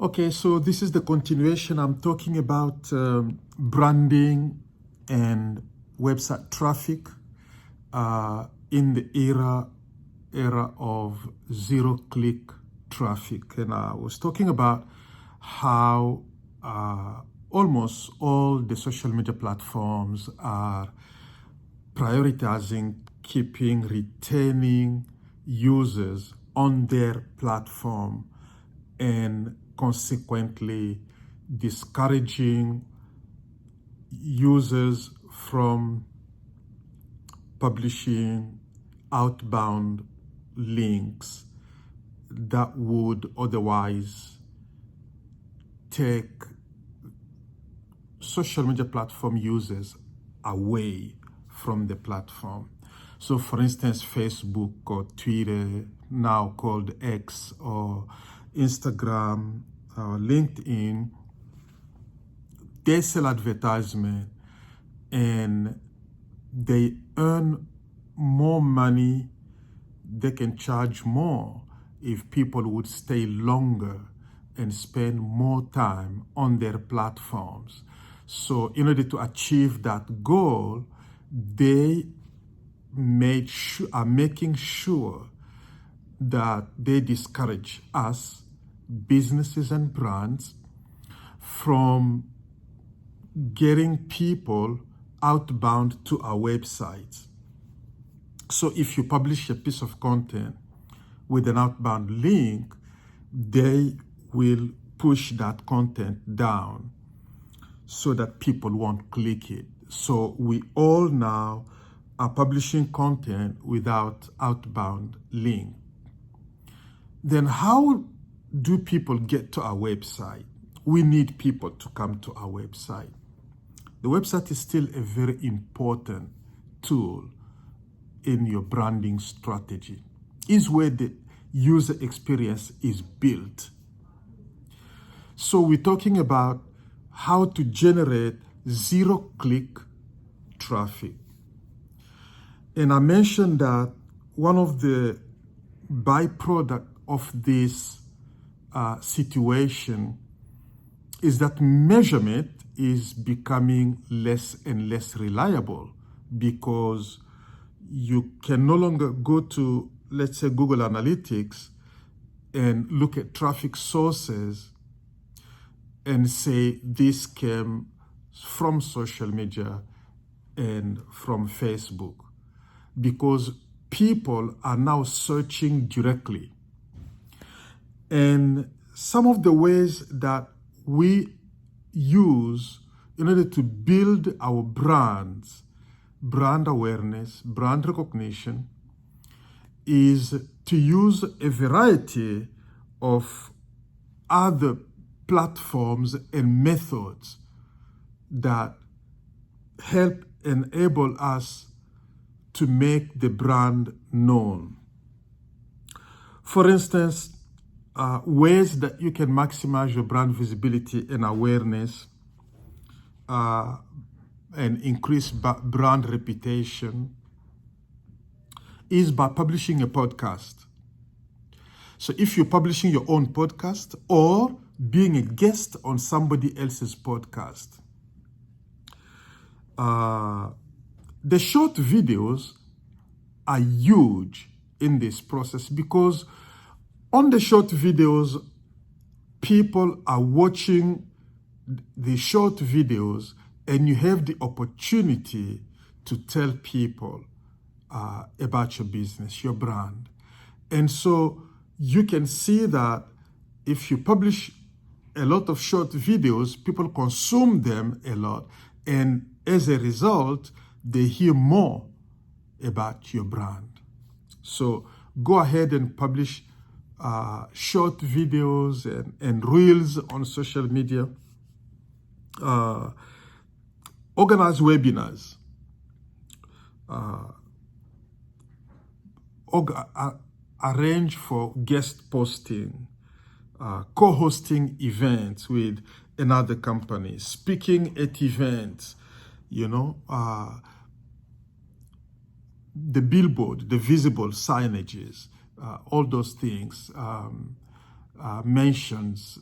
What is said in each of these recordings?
Okay, so this is the continuation. I'm talking about branding and website traffic in the era of zero-click traffic. And I was talking about how almost all the social media platforms are prioritizing retaining users on their platform and consequently discouraging users from publishing outbound links that would otherwise take social media platform users away from the platform. So for instance, Facebook or Twitter, now called X, or Instagram, or LinkedIn, they sell advertisement and they earn more money. They can charge more if people would stay longer and spend more time on their platforms. So in order to achieve that goal, they are making sure that they discourage us, businesses and brands, from getting people outbound to our websites. So if you publish a piece of content with an outbound link, they will push that content down so that people won't click it. So we all now are publishing content without outbound link. Then how do people get to our website? We need people to come to our website. The website is still a very important tool in your branding strategy. It's where the user experience is built. So we're talking about how to generate zero-click traffic. And I mentioned that one of the byproduct of this situation is that measurement is becoming less and less reliable, because you can no longer go to, let's say, Google Analytics and look at traffic sources and say this came from social media and from Facebook, because people are now searching directly. And some of the ways that we use in order to build our brands, brand awareness, brand recognition, is to use a variety of other platforms and methods that help enable us to make the brand known. For instance, ways that you can maximize your brand visibility and awareness and increase brand reputation is by publishing a podcast. So if you're publishing your own podcast or being a guest on somebody else's podcast, the short videos are huge in this process, because on the short videos, people are watching the short videos and you have the opportunity to tell people about your business, your brand. And so you can see that if you publish a lot of short videos, people consume them a lot. And as a result, they hear more about your brand. So go ahead and publish short videos and reels on social media. Organize webinars. Arrange for guest posting, co-hosting events with another company, speaking at events, the billboard, the visible signages, all those things, mentions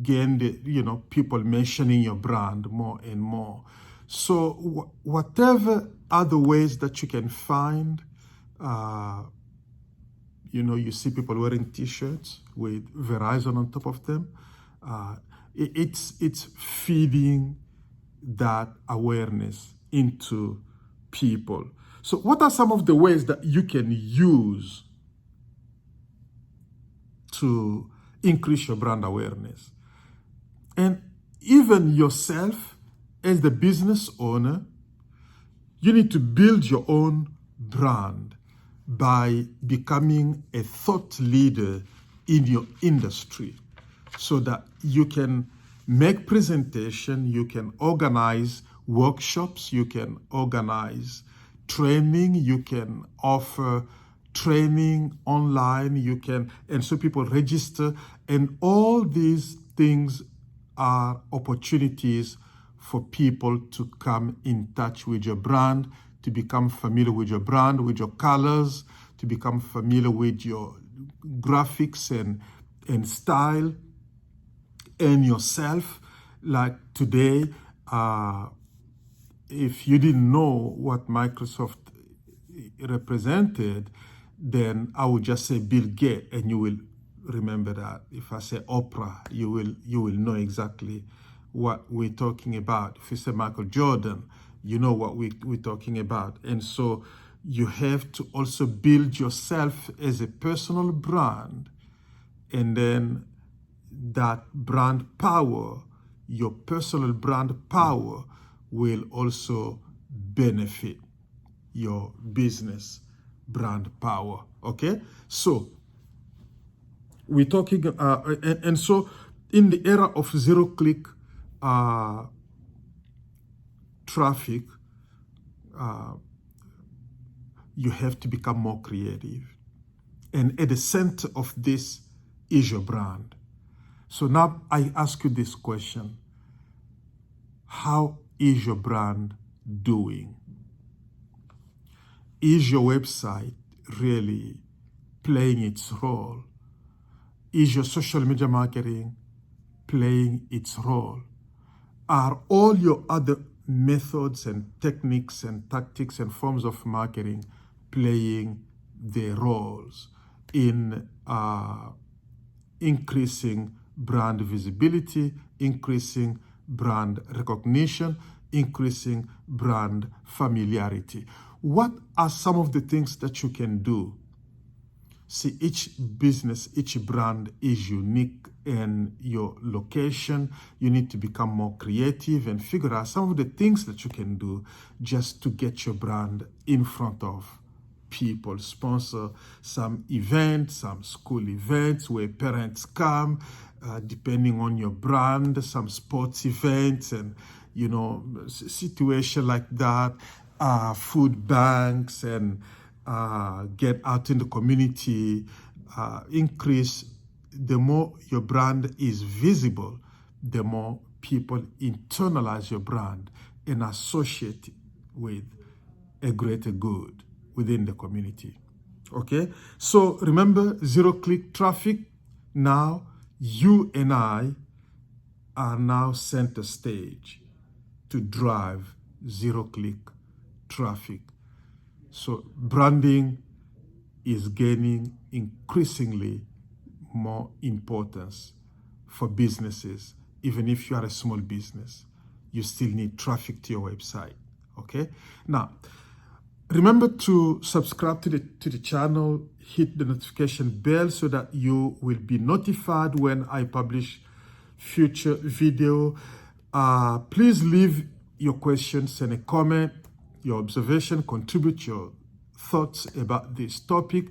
gain the, people mentioning your brand more and more. So whatever other ways that you can find, you see people wearing t-shirts with Verizon on top of them. It's feeding that awareness into people. So what are some of the ways that you can use to increase your brand awareness? And even yourself, as the business owner, you need to build your own brand by becoming a thought leader in your industry, so that you can make presentation, you can organize workshops, you can organize training, you can offer training online, and so people register, and all these things are opportunities for people to come in touch with your brand, to become familiar with your brand, with your colors, to become familiar with your graphics and style and yourself. Like today, if you didn't know what Microsoft represented, then I would just say Bill Gates, and you will remember that. If I say Oprah, you will know exactly what we're talking about. If you say Michael Jordan, you know what we're talking about. And so you have to also build yourself as a personal brand, and then that brand power, your personal brand power, will also benefit your business brand power. Okay, so we're talking, and so in the era of zero-click traffic, you have to become more creative. And at the center of this is your brand. So now I ask you this question: how is your brand doing? Is your website really playing its role? Is your social media marketing playing its role? Are all your other methods and techniques and tactics and forms of marketing playing their roles in increasing brand visibility, increasing brand recognition, increasing brand familiarity? What are some of the things that you can do? See, each business, each brand is unique in your location. You need to become more creative and figure out some of the things that you can do just to get your brand in front of people. Sponsor some events, some school events where parents come, depending on your brand, some sports events, and situation like that, food banks, and get out in the community, increase. The more your brand is visible, the more people internalize your brand and associate it with a greater good within the community. Okay, so remember, zero-click traffic. Now you and I are now center stage to drive zero-click traffic. So branding is gaining increasingly more importance for businesses. Even if you are a small business, you still need traffic to your website. Okay, now remember to subscribe to the channel, hit the notification bell so that you will be notified when I publish future video. Please leave your questions and a comment, your observation, contribute your thoughts about this topic,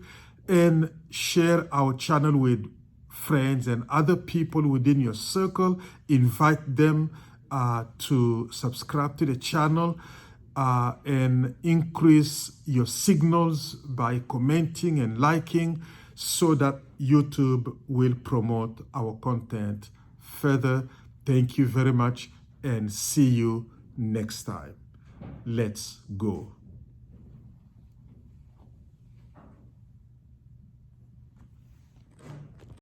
and share our channel with friends and other people within your circle. Invite them to subscribe to the channel, and increase your signals by commenting and liking, so that YouTube will promote our content further. Thank you very much, and see you next time. Let's go.